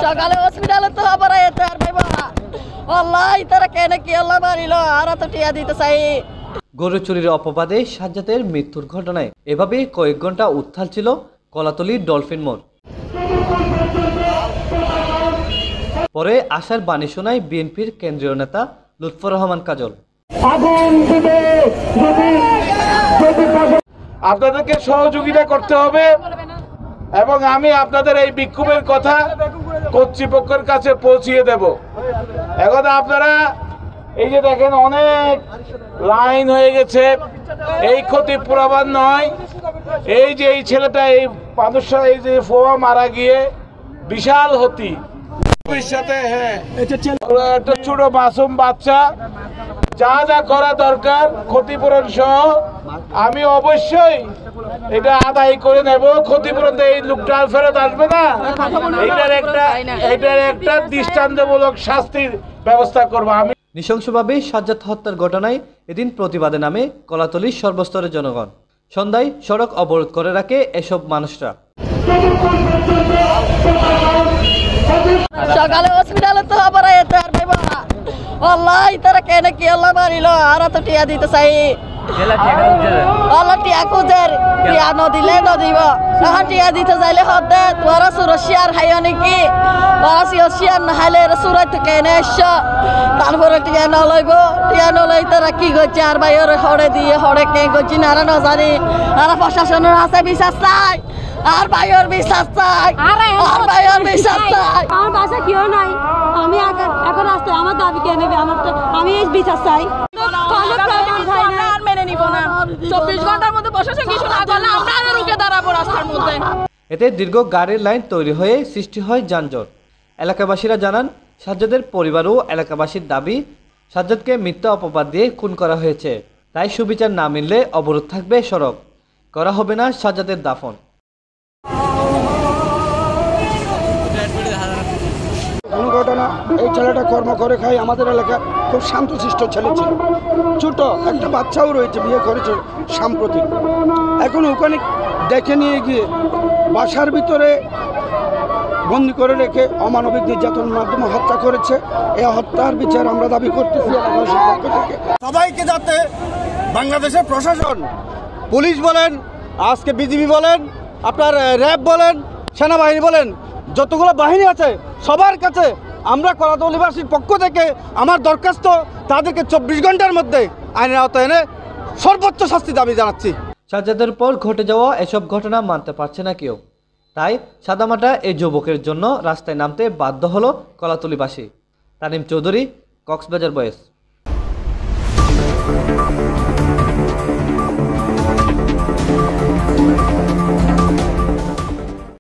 সকালে হসপিটালে তো আবার এতে আর ভাইবা আল্লাহ তারা কেন কি আল্লাহ মারিল আর তো টিয়া দিতে চাই। গরু চুরির অপবাদে সাজ্জাদের মৃত্যুর ঘটনায় এভাবে কয়েক ঘন্টা উত্তাল ছিল কলাতলীর ডলফিন মোড়। পরে আশার বাণী শোনায় বিএনপির কেন্দ্রীয় নেতা লুৎফর রহমান কাজল। আপনাদেরকে সহযোগিতা করতে হবে এবং আমি আপনাদের এই বিক্ষোভের কথা কর্তৃপক্ষের কাছে পৌঁছিয়ে দেব। এখন আপনারা এই যে দেখেন অনেক লাইন হয়ে গেছে, এই ক্ষতি পুরাবার নয়। এই যে এই ছেলেটা এই মানুষটা এই যে ফোয়া মারা গিয়ে বিশাল ক্ষতি ভবিষ্যতে। হ্যাঁ, একটা ছোট মাসুম বাচ্চা, যা যা করা দরকার ক্ষতিপূরণ সহ আমি অবশ্যই এটা আদায় করে নেব। ক্ষতিপূরণ এই লোকটা ফেরত আসবে না, এটার একটা দৃষ্টান্তমূলক শাস্তির ব্যবস্থা করবো আমি। নৃশংসভাবে সাজ্জাদ হত্যার ঘটনায় এদিন প্রতিবাদে নামে কলাতলীর সর্বস্তরের জনগণ। সন্ধ্যায় সড়ক অবরোধ করে রাখে এসব মানুষরা। সকালে হসপিটালে তো আবার এতে আর ভাইবা আল্লাহ তারা কেন কি আল্লাহ মারিল আর তো টিয়া দিতে চাই। আল্লাহ টিয়া খুঁজের টিয়া নদিলে নদিব তখন টিয়া দিতে চাইলে হতে তোরা সুরক্ষিয়ার হাই নাকি তোরা সুরক্ষিয়ার না হাইলে সুরাই তো কেনে এসছ তারপরে টিয়া নলইব। টিয়া নলই তারা কি করছে আর ভাই ওর হড়ে দিয়ে হড়ে কে করছি না না জানি আর প্রশাসনের আছে বিশ্বাস চাই আর ভাইয়ের বিশ্বাস চাই আর ভাইয়ের বিশ্বাস চাই। আমার বাসা কেউ নাই, আমি এখন আসতে আমার দাবি কে নেবে? আমার তো আমি এই বিচার চাই। মেনে নিব না, 24 ঘন্টার মধ্যে প্রশাসন কিছু না করলে আমরা আরো রুখে দাঁড়াবো রাস্তার মধ্যে। এতে দীর্ঘ গাড়ির লাইন তৈরি হয়ে সৃষ্টি হয় যানজট। এলাকাবাসীরা জানান, সাজ্জাদের পরিবার ও এলাকাবাসীর দাবি সাজ্জাদকে মিথ্যা অপবাদ দিয়ে খুন করা হয়েছে, তাই সুবিচার না মিললে অবরোধ থাকবে সড়ক, করা হবে না সাজ্জাদের দাফন। ঘটনা এই ছেলেটা কর্ম করে খায়, আমাদের এলাকা খুব শান্তশিষ্ট ছেলে ছিল, ছোট একটা বাচ্চাও রয়েছে, বিয়ে করেছে সাম্প্রতিক। এখন ওখানে ডেকে নিয়ে গিয়ে বাসার ভিতরে বন্দি করে রেখে অমানবিক নির্যাতনের মাধ্যমে হত্যা করেছে। এই হত্যার বিচার আমরা দাবি করতেছি এলাকাবাসীর পক্ষ থেকে। সবাইকে যাতে বাংলাদেশের প্রশাসন, পুলিশ বলেন, আজকে বিজিবি বলেন, আপনার র্যাব বলেন, সেনাবাহিনী বলেন, যতগুলো বাহিনী আছে সবার কাছে আমরা কলাতলীবাসীর পক্ষ থেকে আমার দরখাস্ত, তাদেরকে 24 ঘন্টার মধ্যে আইনের আওতায় এনে সর্বোচ্চ শাস্তি দাবি জানাচ্ছি। সাজ্জাদের পর ঘটে যাওয়া এসব ঘটনা মানতে পারছে না কেউ, তাই সাদামাটা এই যুবকের জন্য রাস্তায় নামতে বাধ্য হলো কলাতলীবাসী। তানিম চৌধুরী, কক্সবাজার ভয়েস।